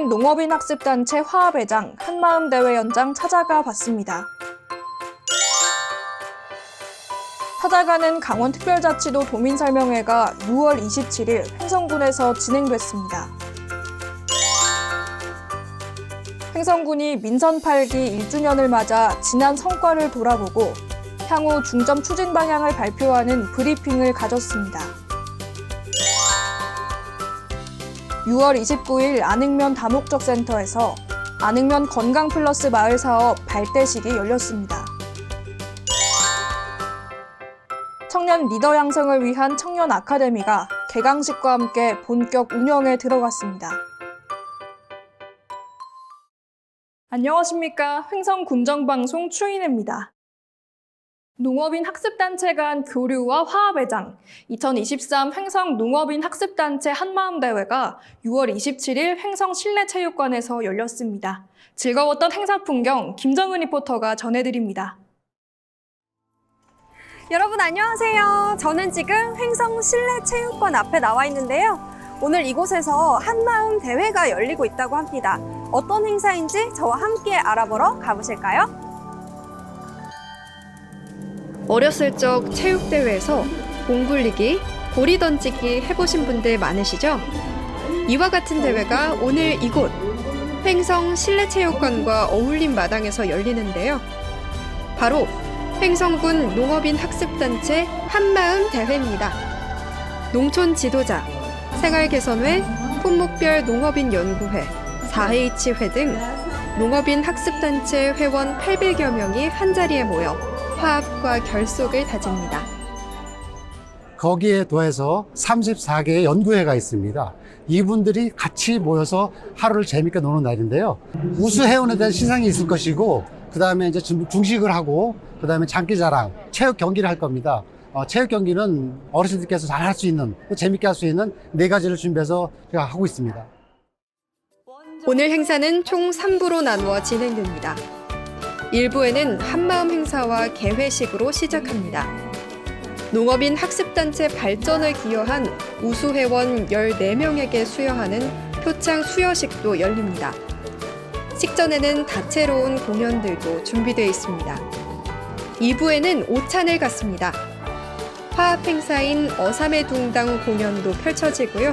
횡성군 농업인 학습단체 화합회장 한마음대회 연장 찾아가 봤습니다. 찾아가는 강원특별자치도 도민설명회가 6월 27일 횡성군에서 진행됐습니다. 횡성군이 민선 8기 1주년을 맞아 지난 성과를 돌아보고 향후 중점 추진 방향을 발표하는 브리핑을 가졌습니다. 6월 29일 안흥면 다목적 센터에서 안흥면 건강플러스 마을 사업 발대식이 열렸습니다. 청년 리더 양성을 위한 청년 아카데미가 개강식과 함께 본격 운영에 들어갔습니다. 안녕하십니까. 횡성군정방송 추인혜입니다. 농업인 학습단체 간 교류와 화합회장 2023 횡성 농업인 학습단체 한마음대회가 6월 27일 횡성 실내체육관에서 열렸습니다. 즐거웠던 행사 풍경 김정은 리포터가 전해드립니다. 여러분 안녕하세요. 저는 지금 횡성 실내체육관 앞에 나와 있는데요. 오늘 이곳에서 한마음 대회가 열리고 있다고 합니다. 어떤 행사인지 저와 함께 알아보러 가보실까요? 어렸을 적 체육대회에서 공 굴리기, 고리 던지기 해보신 분들 많으시죠? 이와 같은 대회가 오늘 이곳 횡성 실내체육관과 어울림 마당에서 열리는데요. 바로 횡성군 농업인 학습단체 한마음 대회입니다. 농촌 지도자, 생활개선회, 품목별 농업인 연구회, 4H회 등 농업인 학습단체 회원 800여 명이 한자리에 모여 화합과 결속을 다집니다. 거기에 더해서 34개의 연구회가 있습니다. 이분들이 같이 모여서 하루를 재밌게 노는 날인데요. 우수회원에 대한 시상이 있을 것이고, 그 다음에 이제 중식을 하고, 그 다음에 장기자랑, 체육 경기를 할 겁니다. 체육 경기는 어르신들께서 잘 할 수 있는, 또 재밌게 할 수 있는 4가지를 준비해서 제가 하고 있습니다. 오늘 행사는 총 3부로 나누어 진행됩니다. 1부에는 한마음 행사와 개회식으로 시작합니다. 농업인 학습단체 발전을 기여한 우수회원 14명에게 수여하는 표창 수여식도 열립니다. 식전에는 다채로운 공연들도 준비되어 있습니다. 2부에는 오찬을 갖습니다. 화합 행사인 어삼의 둥당 공연도 펼쳐지고요.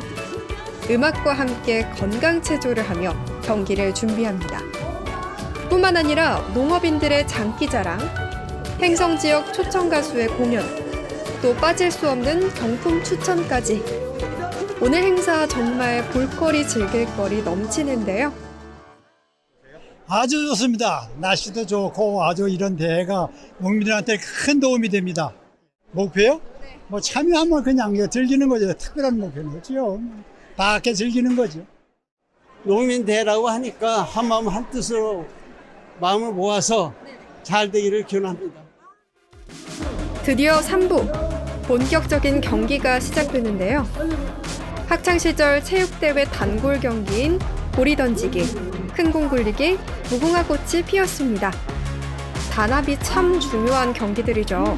음악과 함께 건강체조를 하며 경기를 준비합니다. 뿐만 아니라 농업인들의 장기자랑, 횡성 지역 초청 가수의 공연, 또 빠질 수 없는 경품 추천까지 오늘 행사 정말 볼거리 즐길거리 넘치는데요. 아주 좋습니다. 날씨도 좋고 아주 이런 대회가 농민들한테 큰 도움이 됩니다. 목표요? 뭐 참여하면 그냥 즐기는 거죠. 특별한 목표는 없죠. 다 함께 즐기는 거죠. 농민대회라고 하니까 한마음 한뜻으로 마음을 모아서 잘 되기를 기원합니다. 드디어 3부, 본격적인 경기가 시작되는데요. 학창시절 체육대회 단골 경기인 고리 던지기, 큰 공 굴리기, 무궁화꽃이 피었습니다. 단합이 참 중요한 경기들이죠.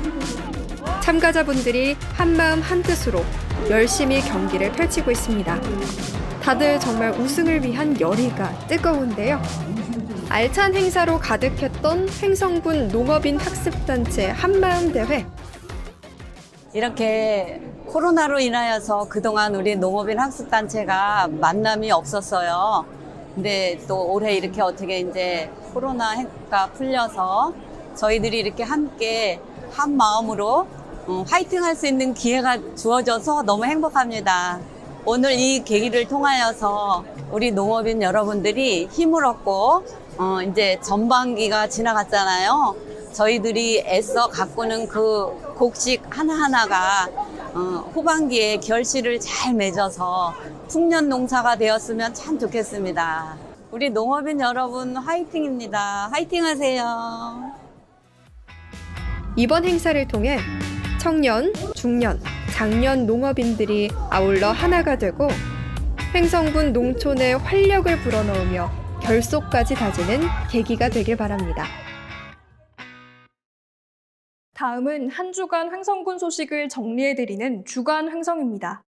참가자분들이 한마음 한뜻으로 열심히 경기를 펼치고 있습니다. 다들 정말 우승을 위한 열의가 뜨거운데요. 알찬 행사로 가득했던 횡성군 농업인 학습단체 한마음 대회. 이렇게 코로나로 인하여서 그동안 우리 농업인 학습단체가 만남이 없었어요. 근데 또 올해 이렇게 어떻게 이제 코로나가 풀려서 저희들이 이렇게 함께 한 마음으로 화이팅 할 수 있는 기회가 주어져서 너무 행복합니다. 오늘 이 계기를 통하여서 우리 농업인 여러분들이 힘을 얻고 이제 전반기가 지나갔잖아요. 저희들이 애써 가꾸는 그 곡식 하나하나가 후반기에 결실을 잘 맺어서 풍년 농사가 되었으면 참 좋겠습니다. 우리 농업인 여러분 화이팅입니다. 화이팅 하세요. 이번 행사를 통해 청년, 중년, 장년 농업인들이 아울러 하나가 되고 횡성군 농촌의 활력을 불어넣으며 결속까지 다지는 계기가 되길 바랍니다. 다음은 한 주간 횡성군 소식을 정리해드리는 주간 횡성입니다.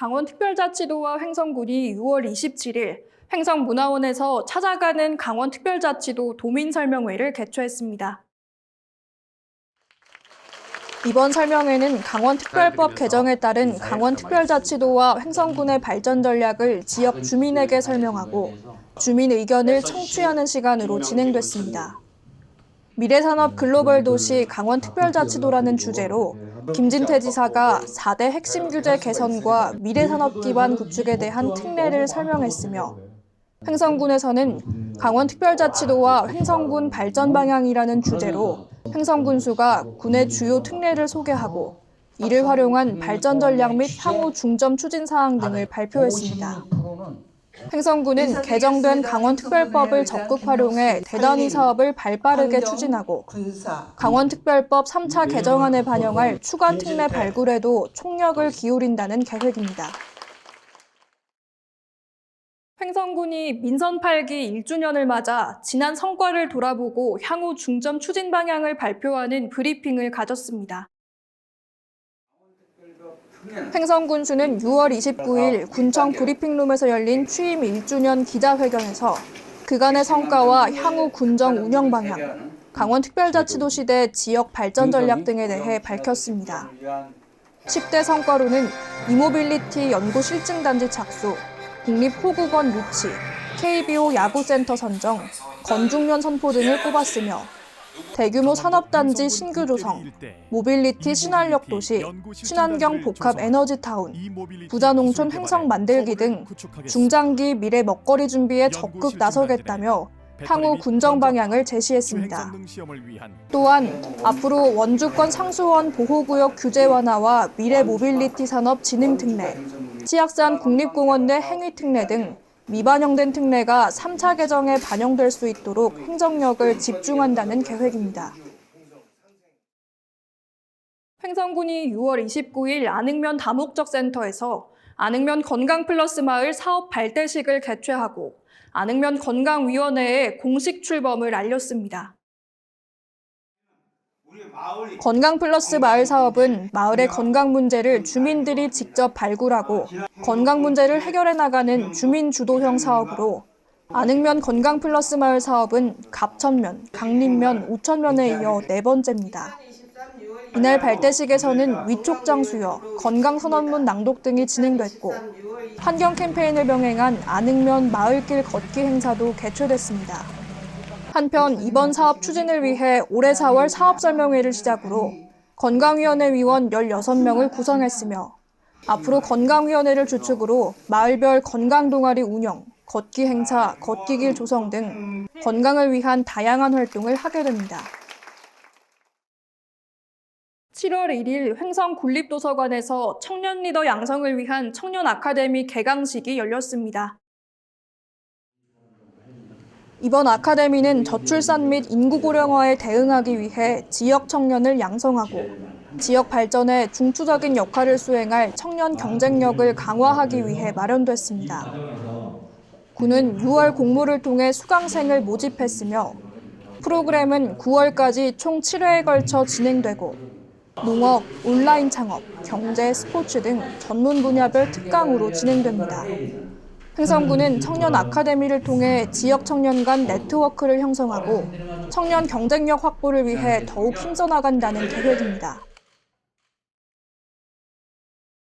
강원특별자치도와 횡성군이 6월 27일 횡성문화원에서 찾아가는 강원특별자치도 도민설명회를 개최했습니다. 이번 설명회는 강원특별법 개정에 따른 강원특별자치도와 횡성군의 발전 전략을 지역 주민에게 설명하고 주민 의견을 청취하는 시간으로 진행됐습니다. 미래산업 글로벌 도시 강원특별자치도라는 주제로 김진태 지사가 4대 핵심 규제 개선과 미래산업 기반 구축에 대한 특례를 설명했으며 횡성군에서는 강원특별자치도와 횡성군 발전 방향이라는 주제로 횡성군수가 군의 주요 특례를 소개하고 이를 활용한 발전 전략 및 향후 중점 추진 사항 등을 발표했습니다. 횡성군은 개정된 강원특별법을 적극 활용해 대단위 사업을 발빠르게 추진하고 강원특별법 3차 개정안에 반영할 추가 특례 발굴에도 총력을 기울인다는 계획입니다. 횡성군이 민선 8기 1주년을 맞아 지난 성과를 돌아보고 향후 중점 추진 방향을 발표하는 브리핑을 가졌습니다. 횡성군수는 6월 29일 군청 브리핑룸에서 열린 취임 1주년 기자회견에서 그간의 성과와 향후 군정 운영 방향, 강원특별자치도 시대 지역 발전 전략 등에 대해 밝혔습니다. 10대 성과로는 이모빌리티 연구 실증단지 착수, 국립호국원 유치, KBO 야구센터 선정, 건중면 선포 등을 꼽았으며 대규모 산업단지 신규 조성, 모빌리티 친환력 도시, 친환경 복합 에너지타운, 부자농촌 횡성 만들기 등 중장기 미래 먹거리 준비에 적극 나서겠다며 향후 군정 방향을 제시했습니다. 또한 앞으로 원주권 상수원 보호구역 규제 완화와 미래 모빌리티 산업 진흥 특례, 치악산 국립공원 내 행위 특례 등 미반영된 특례가 3차 개정에 반영될 수 있도록 행정력을 집중한다는 계획입니다. 횡성군이 6월 29일 안흥면 다목적 센터에서 안흥면 건강플러스 마을 사업 발대식을 개최하고 안흥면 건강위원회에 공식 출범을 알렸습니다. 건강플러스 마을 사업은 마을의 건강 문제를 주민들이 직접 발굴하고 건강 문제를 해결해 나가는 주민 주도형 사업으로 안흥면 건강플러스 마을 사업은 갑천면, 강림면, 우천면에 이어 4번째입니다. 이날 발대식에서는 위촉장 수여, 건강선언문 낭독 등이 진행됐고 환경 캠페인을 병행한 안흥면 마을길 걷기 행사도 개최됐습니다. 한편 이번 사업 추진을 위해 올해 4월 사업 설명회를 시작으로 건강위원회 위원 16명을 구성했으며 앞으로 건강위원회를 주축으로 마을별 건강동아리 운영, 걷기 행사, 걷기길 조성 등 건강을 위한 다양한 활동을 하게 됩니다. 7월 1일 횡성 군립도서관에서 청년 리더 양성을 위한 청년 아카데미 개강식이 열렸습니다. 이번 아카데미는 저출산 및 인구 고령화에 대응하기 위해 지역 청년을 양성하고 지역 발전에 중추적인 역할을 수행할 청년 경쟁력을 강화하기 위해 마련됐습니다. 군은 6월 공모를 통해 수강생을 모집했으며 프로그램은 9월까지 총 7회에 걸쳐 진행되고 농업, 온라인 창업, 경제, 스포츠 등 전문 분야별 특강으로 진행됩니다. 횡성군은 청년 아카데미를 통해 지역 청년 간 네트워크를 형성하고 청년 경쟁력 확보를 위해 더욱 힘써 나간다는 계획입니다.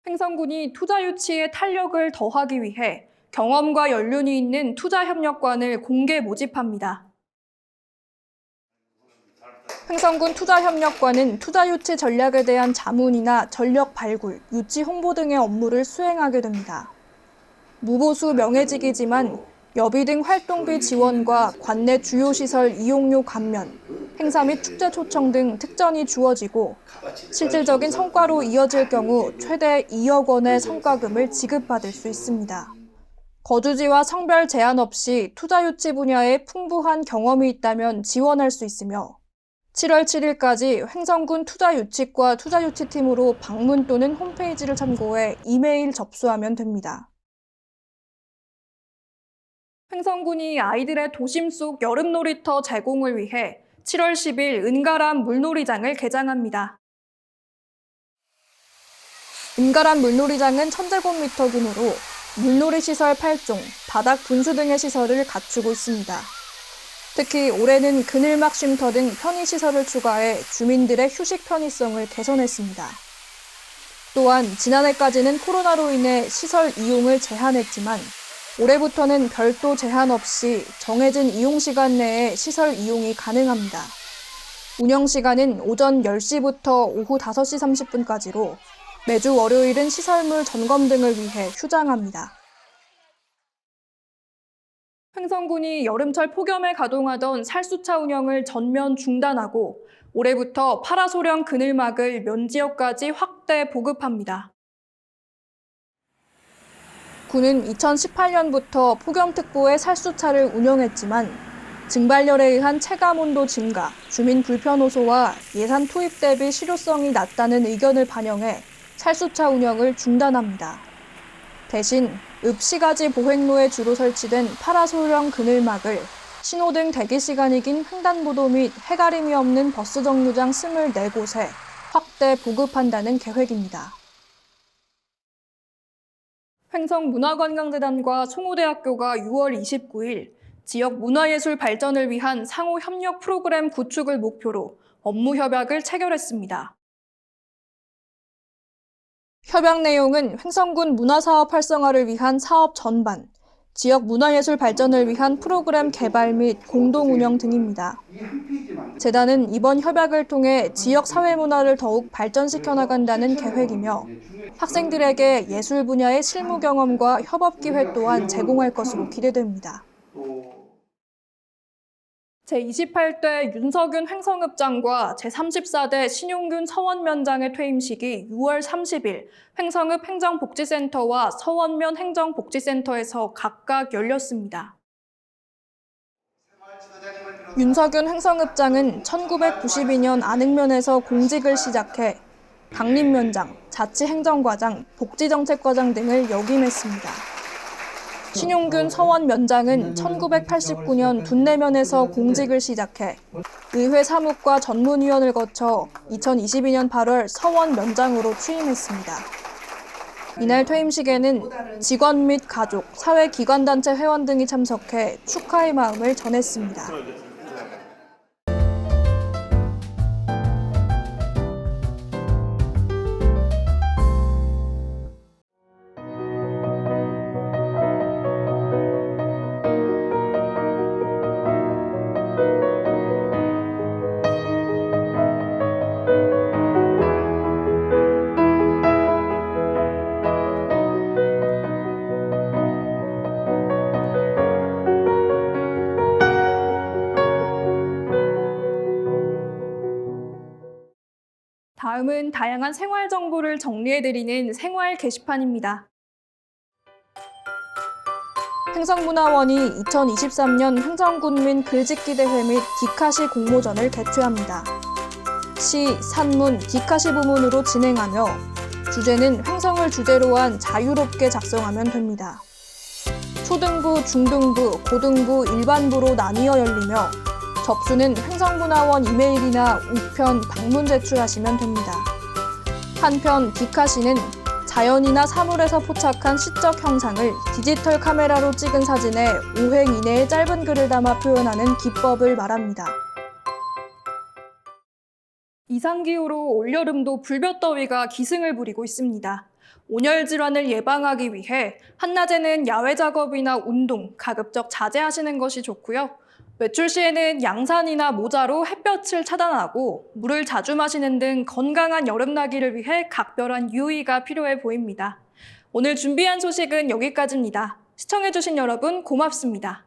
횡성군이 투자 유치에 탄력을 더하기 위해 경험과 연륜이 있는 투자협력관을 공개 모집합니다. 횡성군 투자협력관은 투자 유치 전략에 대한 자문이나 전력 발굴, 유치 홍보 등의 업무를 수행하게 됩니다. 무보수 명예직이지만 여비 등 활동비 지원과 관내 주요 시설 이용료 감면, 행사 및 축제 초청 등 특전이 주어지고 실질적인 성과로 이어질 경우 최대 2억 원의 성과금을 지급받을 수 있습니다. 거주지와 성별 제한 없이 투자 유치 분야에 풍부한 경험이 있다면 지원할 수 있으며 7월 7일까지 횡성군 투자유치과 투자유치팀으로 방문 또는 홈페이지를 참고해 이메일 접수하면 됩니다. 횡성군이 아이들의 도심 속 여름 놀이터 제공을 위해 7월 10일 은가람 물놀이장을 개장합니다. 임가란 물놀이장은 1000제곱미터 규모로 물놀이 시설 8종, 바닥 분수 등의 시설을 갖추고 있습니다. 특히 올해는 그늘막 쉼터 등 편의시설을 추가해 주민들의 휴식 편의성을 개선했습니다. 또한 지난해까지는 코로나로 인해 시설 이용을 제한했지만 올해부터는 별도 제한 없이 정해진 이용시간 내에 시설 이용이 가능합니다. 운영시간은 오전 10시부터 오후 5시 30분까지로 매주 월요일은 시설물 점검 등을 위해 휴장합니다. 횡성군이 여름철 폭염에 가동하던 살수차 운영을 전면 중단하고 올해부터 파라소령 그늘막을 면 지역까지 확대 보급합니다. 군은 2018년부터 폭염특보의 살수차를 운영했지만 증발열에 의한 체감온도 증가, 주민 불편 호소와 예산 투입 대비 실효성이 낮다는 의견을 반영해 살수차 운영을 중단합니다. 대신 읍시가지 보행로에 주로 설치된 파라소령 그늘막을 신호등 대기 시간이 긴 횡단보도 및 해가림이 없는 버스 정류장 24곳에 확대 보급한다는 계획입니다. 횡성문화관광재단과 송호대학교가 6월 29일 지역 문화예술 발전을 위한 상호 협력 프로그램 구축을 목표로 업무 협약을 체결했습니다. 협약 내용은 횡성군 문화사업 활성화를 위한 사업 전반, 지역 문화예술 발전을 위한 프로그램 개발 및 공동 운영 등입니다. 재단은 이번 협약을 통해 지역 사회문화를 더욱 발전시켜 나간다는 계획이며 학생들에게 예술 분야의 실무 경험과 협업 기회 또한 제공할 것으로 기대됩니다. 제28대 윤석윤 횡성읍장과 제34대 신용균 서원면장의 퇴임식이 6월 30일 횡성읍 행정복지센터와 서원면 행정복지센터에서 각각 열렸습니다. 윤석윤 횡성읍장은 1992년 안흥면에서 공직을 시작해 강림면장, 자치행정과장, 복지정책과장 등을 역임했습니다. 신용균 서원면장은 1989년 둔내면에서 공직을 시작해 의회 사무과 전문위원을 거쳐 2022년 8월 서원면장으로 취임했습니다. 이날 퇴임식에는 직원 및 가족, 사회기관단체 회원 등이 참석해 축하의 마음을 전했습니다. 다음은 다양한 생활 정보를 정리해드리는 생활 게시판입니다. 횡성문화원이 2023년 횡성군민 글짓기 대회 및 디카시 공모전을 개최합니다. 시, 산문, 디카시 부문으로 진행하며 주제는 횡성을 주제로 한 자유롭게 작성하면 됩니다. 초등부, 중등부, 고등부, 일반부로 나뉘어 열리며 접수는 횡성문화원 이메일이나 우편, 방문 제출하시면 됩니다. 한편 디카시는 자연이나 사물에서 포착한 시적 형상을 디지털 카메라로 찍은 사진에 5행 이내의 짧은 글을 담아 표현하는 기법을 말합니다. 이상기후로 올여름도 불볕더위가 기승을 부리고 있습니다. 온열 질환을 예방하기 위해 한낮에는 야외 작업이나 운동, 가급적 자제하시는 것이 좋고요. 외출 시에는 양산이나 모자로 햇볕을 차단하고 물을 자주 마시는 등 건강한 여름나기를 위해 각별한 유의가 필요해 보입니다. 오늘 준비한 소식은 여기까지입니다. 시청해주신 여러분 고맙습니다.